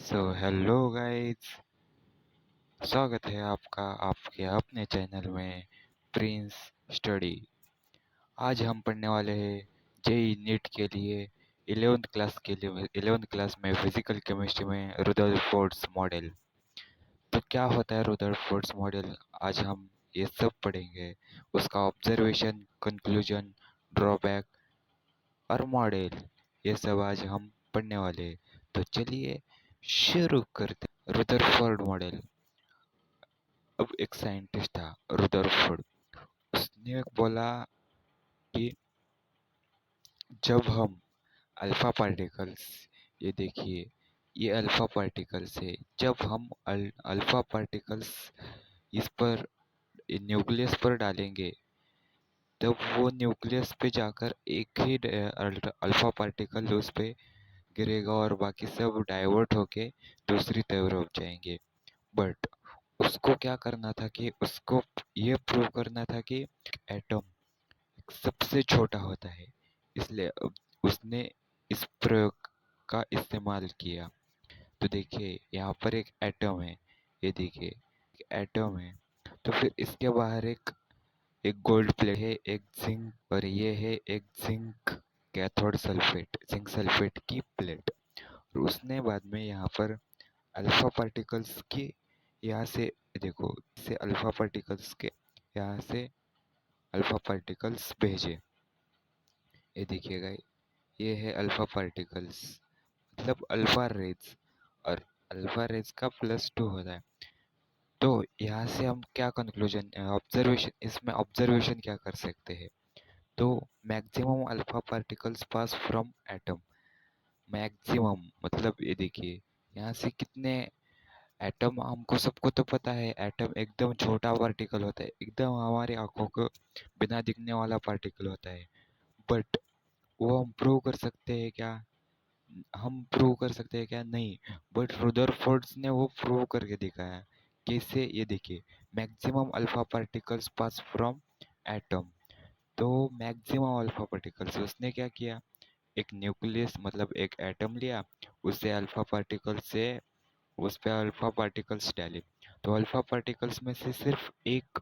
Hello guys, स्वागत है आपका आपके अपने चैनल में प्रिंस स्टडी। आज हम पढ़ने वाले हैं जेई नीट के लिए 11th क्लास में फिजिकल केमिस्ट्री में रुदरफोर्ड्स मॉडल। तो क्या होता है रुदरफोर्ड्स मॉडल, आज हम ये सब पढ़ेंगे। उसका ऑब्जर्वेशन, कंक्लूजन, ड्रॉबैक और मॉडल, ये सब आज हम पढ़ने वाले हैं। तो चलिए शुरू करते हैं। Rutherford model. अब एक साइंटिस्ट था रुदरफोर्ड। उसने बोला कि जब हम अल्फा पार्टिकल्स, ये देखिए, ये अल्फा पार्टिकल्स है। जब हम अल्फा पार्टिकल्स इस पर न्यूक्लियस पर डालेंगे, तब वो न्यूक्लियस पे जाकर एक ही अल्फा पार्टिकल उस पे गिरेगा और बाकी सब डाइवर्ट होके दूसरी तरफ जाएंगे। बट उसको क्या करना था कि उसको ये प्रूव करना था कि एटम सबसे छोटा होता है। इसलिए अब उसने इस प्रयोग का इस्तेमाल किया। तो देखिए यहाँ पर एक एटम है, ये देखिए एक एटम है। तो फिर इसके बाहर एक एक गोल्ड प्लेट है, एक जिंक, और ये है एक zinc cathode sulphate, zinc sulphate की प्लेट। और उसने बाद में यहाँ पर अल्फा पार्टिकल्स की, यहाँ से देखो, से अल्फा पार्टिकल्स के यहाँ से अल्फा पार्टिकल्स भेजे। ये देखिएगा, ये है अल्फा पार्टिकल्स, मतलब अल्फा रेज। और अल्फा रेज का +2 होता है। तो यहाँ से हम क्या कंक्लूजन, ऑब्जर्वेशन, इसमें ऑब्जर्वेशन क्या कर सकते हैं। तो maximum alpha particles pass from atom. Maximum मतलब ये देखिए, यहाँ से कितने एटम, हमको सबको तो पता है एटम एकदम छोटा पार्टिकल होता है, एकदम हमारी आंखों को बिना दिखने वाला पार्टिकल होता है। बट वो हम प्रूव कर सकते हैं क्या? हम प्रूव कर सकते हैं क्या? नहीं। बट रुदरफोर्ड्स ने वो प्रूव करके दिखाया। कैसे? ये देखिए, maximum alpha particles pass from atom. तो मैक्सिमम अल्फा पार्टिकल्स, उसने क्या किया, एक न्यूक्लियस मतलब एक एटम लिया, उससे अल्फा पार्टिकल से उस पे अल्फा पार्टिकल्स डाले। तो अल्फा पार्टिकल्स में से सिर्फ एक,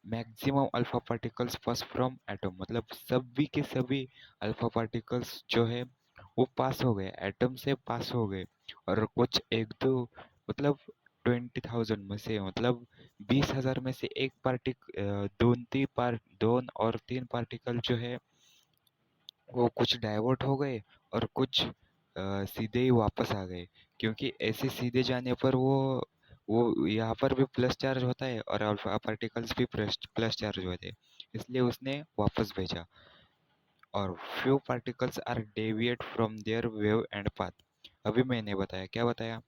maximum alpha particles pass from atom, मतलब सभी के सभी अल्फा पार्टिकल्स जो है वो पास हो गए, एटम से पास हो गए। और कुछ एक दो, मतलब 20,000 में से, मतलब 20,000 में से एक दोन और तीन पार्टिकल जो है वो कुछ डाइवर्ट हो गए और कुछ सीधे ही वापस आ गए। क्योंकि ऐसे सीधे जाने पर वो यहाँ पर भी प्लस चार्ज होता है और अल्फा पार्टिकल्स भी प्लस चार्ज होते हैं, इसलिए उसने वापस भेजा। और few particles are deviate from their wave and path. अभी मैंने बताया, क्या बताया,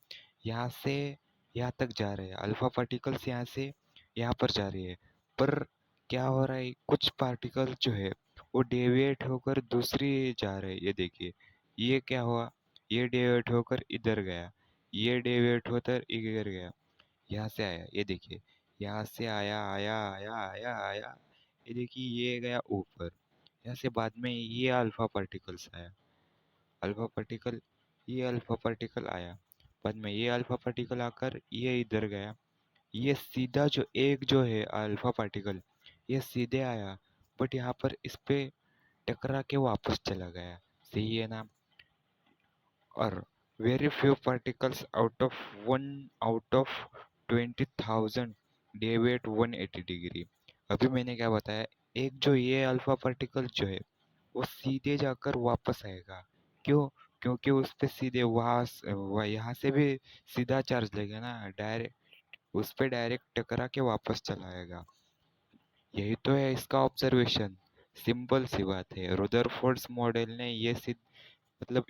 यहाँ से यहाँ तक जा रहे हैं अल्फा पार्टिकल्स, यहाँ से यहाँ पर जा रही है। पर क्या हो रहा है, कुछ पार्टिकल जो है वो डेविएट होकर दूसरी जा रहे हैं। ये देखिए, ये क्या हुआ, ये डेविएट होकर इधर गया, ये डेविएट होकर इधर गया, यहाँ से आया, ये देखिए, यहाँ से आया आया आया आया आया, ये देखिए, ये गया ऊपर। यहाँ से बाद में ये अल्फा पार्टिकल्स आया, अल्फा पार्टिकल, ये अल्फा पार्टिकल आया, बाद में ये अल्फा पार्टिकल आकर ये इधर गया। ये सीधा जो एक जो है अल्फा पार्टिकल, ये सीधे आया, बट यहाँ पर इस पे टकरा के वापस चला गया। सही है ना? और very few particles out of 20,000 deviate 180 degree. अभी मैंने क्या बताया, एक जो ये अल्फा पार्टिकल जो है वो सीधे जाकर वापस आएगा। क्यों? क्योंकि उस पे सीधे यहाँ से भी सीधा चार्ज लगेगा ना, डायरेक्ट उस पे डायरेक्ट टकरा के वापस चला आएगा। यही तो है इसका ऑब्जर्वेशन। सिंपल सी बात है, रुदरफोर्ड्स मॉडल ने ये सिद्ध, मतलब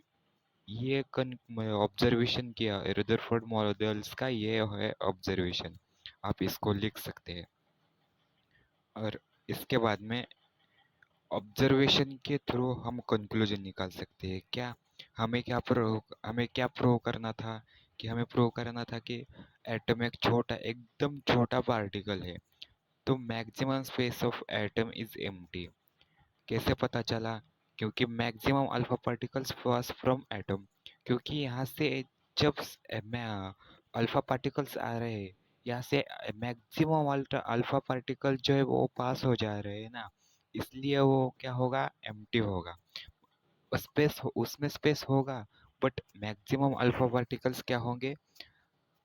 ये ऑब्जर्वेशन किया, रुदरफोर्ड मॉडल्स का ये है ऑब्जर्वेशन। आप इसको लिख सकते हैं। और इसके बाद में ऑब्जर्वेशन के थ्रू हम कंक्लूजन निकाल सकते हैं। क्या हमें क्या प्रूव करना था, कि हमें प्रूव करना था कि एटम एक छोटा, एकदम छोटा पार्टिकल है। तो maximum space of atom is empty. कैसे पता चला? क्योंकि maximum alpha particles pass from atom, क्योंकि यहाँ से जब अल्फा पार्टिकल्स आ रहे हैं, यहाँ से मैक्सिमम अल्फा पार्टिकल जो है वो पास हो जा रहे हैं ना, इसलिए वो क्या होगा, एम्प्टी होगा। उसमें स्पेस होगा, बट मैक्सिमम अल्फा पार्टिकल्स क्या होंगे,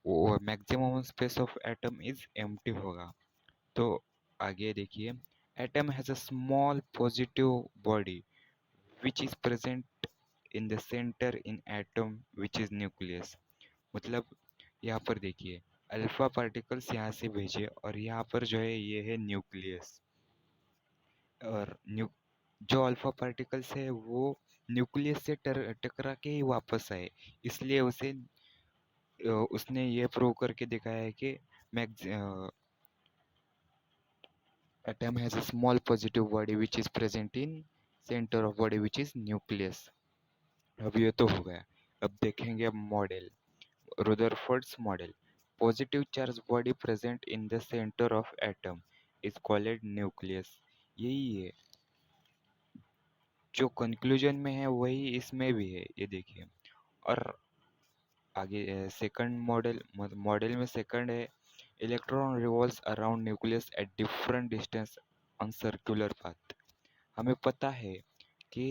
वो maximum space of atom is empty होगा। तो आगे देखिए, atom has a small positive body which is present in the centre in atom which is nucleus. मतलब यहाँ पर देखिए, अल्फा पार्टिकल्स यहाँ से भेजे और यहाँ पर जो है ये है न्यूक्लियस। और जो अल्फा पार्टिकल्स है वो न्यूक्लियस से टकरा के ही वापस आए, इसलिए उसने ये प्रूव करके दिखाया है कि atom has a small positive body which is present in center of body which is nucleus। अब ये तो हो गया। अब देखेंगे अब model, Rutherford's model. Positive charge body present in the centre of atom is called nucleus. यही है जो कंक्लूजन में है, वही इसमें भी है, ये देखिए। और आगे सेकंड मॉडल में सेकंड है, electron revolves around nucleus at different distance on circular path. हमें पता है कि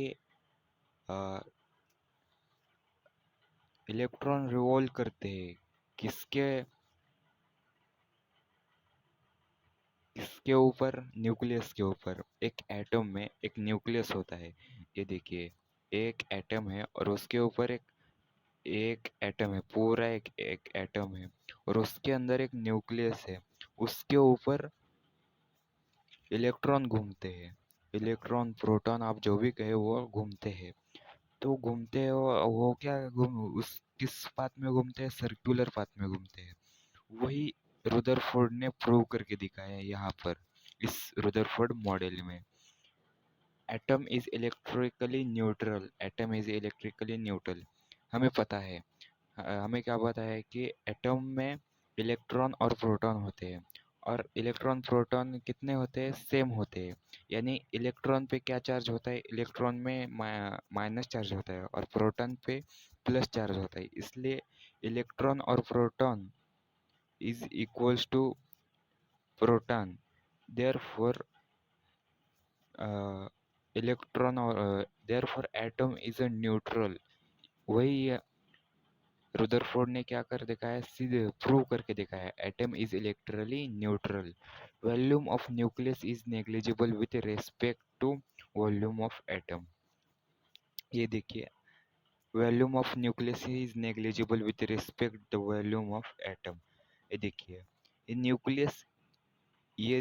इलेक्ट्रॉन रिवॉल्व करते हैं किसके किसके ऊपर, न्यूक्लियस के ऊपर। एक एटम में एक न्यूक्लियस होता है, ये देखिए, एक एटम है और उसके ऊपर एक एक एटम है, पूरा एक एटम है, और उसके अंदर एक न्यूक्लियस है। उसके ऊपर इलेक्ट्रॉन घूमते हैं, इलेक्ट्रॉन प्रोटॉन आप जो भी कहे वो घूमते हैं। तो घूमते हैं वो क्या घूम उस किस पाथ में घूमते हैं, सर्कुलर पाथ में घूमते हैं। वही रुदरफोर्ड ने प्रूव करके दिखाया है यहाँ पर, इस रुदरफोर्ड मॉडल में। Atom is electrically neutral, atom is electrically neutral. हमें पता है, हमें क्या पता है कि एटम में इलेक्ट्रॉन और प्रोटॉन होते हैं, और इलेक्ट्रॉन प्रोटॉन कितने होते हैं, सेम होते हैं। यानी इलेक्ट्रॉन पे क्या चार्ज होता है, इलेक्ट्रॉन में माइनस चार्ज होता है और प्रोटॉन पे प्लस चार्ज होता है, इसलिए इलेक्ट्रॉन और proton is equals to proton. Therefore electron और therefore atom is a neutral. वही रुदरफोर्ड ने क्या कर दिखाया, सीधे प्रूव करके दिखाया, atom is electrically neutral. Volume of nucleus is negligible with respect to volume of atom. ये देखिए, volume of nucleus is negligible with respect the volume of atom. ये देखिए, ये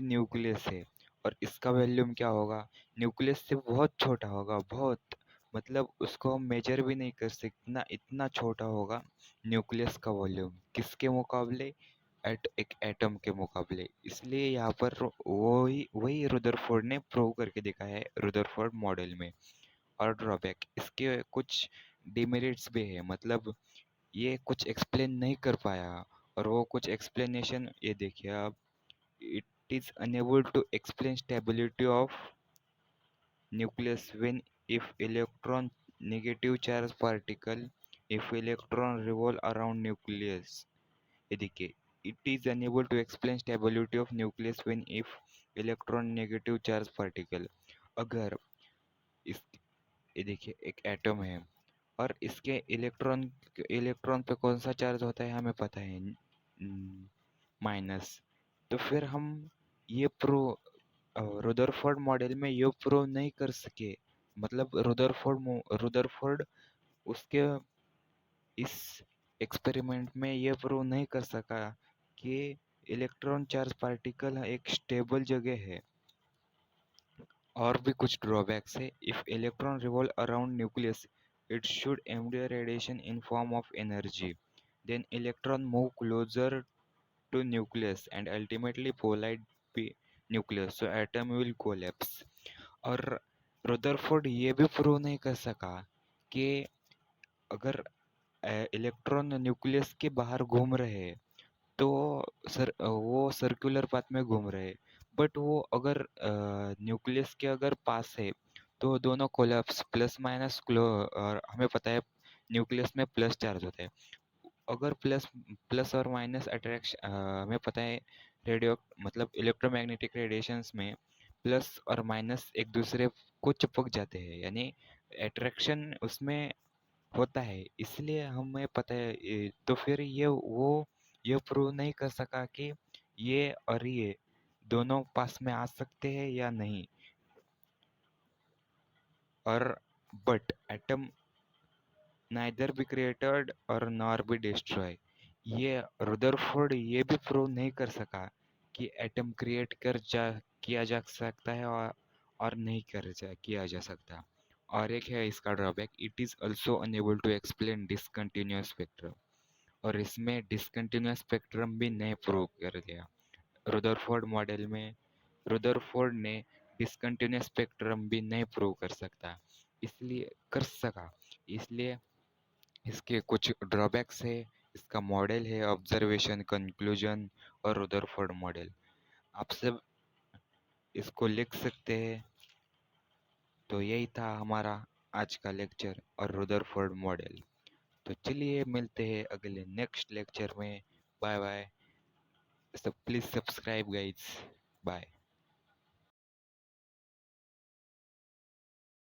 न्यूक्लियस है और इसका वॉल्यूम क्या होगा, न्यूक्लियस से बहुत छोटा होगा, बहुत, मतलब उसको हम मेजर भी नहीं कर सकते ना, इतना छोटा होगा न्यूक्लियस का वॉल्यूम किसके मुकाबले, एक एटम के मुकाबले। इसलिए यहाँ पर वही वही रुदरफोर्ड ने प्रूव करके दिखाया है रुदरफोर्ड मॉडल में। और ड्रॉबैक, इसके कुछ डिमेरिट्स भी है, मतलब ये कुछ एक्सप्लेन नहीं कर पाया, और वो कुछ एक्सप्लेनेशन ये देखिए आप। It is unable to explain stability of nucleus when if electron negative charge particle if electron revolve around nucleus। ये देखिए, it is unable to explain stability of nucleus when if electron negative charge particle। अगर इस ये देखिए, एक atom है और इसके इलेक्ट्रॉन इलेक्ट्रॉन पे कौन सा चार्ज होता है हमें पता है, माइनस। तो फिर हम ये रुदरफोर्ड मॉडल में ये प्रूव नहीं कर सके, मतलब रुदरफोर्ड उसके इस एक्सपेरिमेंट में ये प्रूव नहीं कर सका कि इलेक्ट्रॉन चार्ज पार्टिकल एक स्टेबल जगह है। और भी कुछ ड्रॉबैक्स है, if electron revolve around nucleus it should emit radiation in form of energy, then electron move closer to nucleus and ultimately collide with nucleus, so atom will collapse। और Rutherford ये भी prove नहीं कर सका कि अगर electron nucleus के बाहर घूम रहे हैं तो वो सर्कुलर पाथ में घूम रहे हैं, बट वो अगर न्यूक्लियस के अगर पास है तो दोनों कोलैप्स, प्लस माइनस क्लो, और हमें पता है न्यूक्लियस में प्लस चार्ज होता है, अगर प्लस प्लस और माइनस अट्रैक्शन हमें पता है, रेडियो मतलब इलेक्ट्रोमैग्नेटिक रेडिएशंस में प्लस और माइनस एक दूसरे को चिपक जाते हैं, यानी अट्रैक्शन उसमें होता है, इसलिए हमें पता है तो फिर ये प्रूव नहीं कर सका कि ये और ये दोनों पास में आ सकते हैं या नहीं। और but atom neither be created और नॉर बी डिस्ट्रॉय, ये रुदरफोर्ड ये भी प्रूव नहीं कर सका कि एटम क्रिएट किया जा सकता है और नहीं किया जा सकता। और एक है इसका drawback, it is also unable to explain discontinuous spectrum, और इसमें डिसकंटिन्यूअस स्पेक्ट्रम भी नहीं प्रूव कर दिया। रुदरफोर्ड मॉडल में रुदरफोर्ड ने डिसकंटिन्यूअस स्पेक्ट्रम भी नहीं प्रूव कर सका, इसलिए इसके कुछ ड्रॉबैक्स है। इसका मॉडल है ऑब्जर्वेशन, कंक्लूजन और रुदरफोर्ड मॉडल। आप सब इसको लिख सकते हैं। तो यही था हमारा आज का लेक्चर और रुदरफोर्ड मॉडल। तो चलिए मिलते हैं अगले नेक्स्ट लेक्चर में। Bye bye. सब प्लीज सब्सक्राइब गाइस। बाय।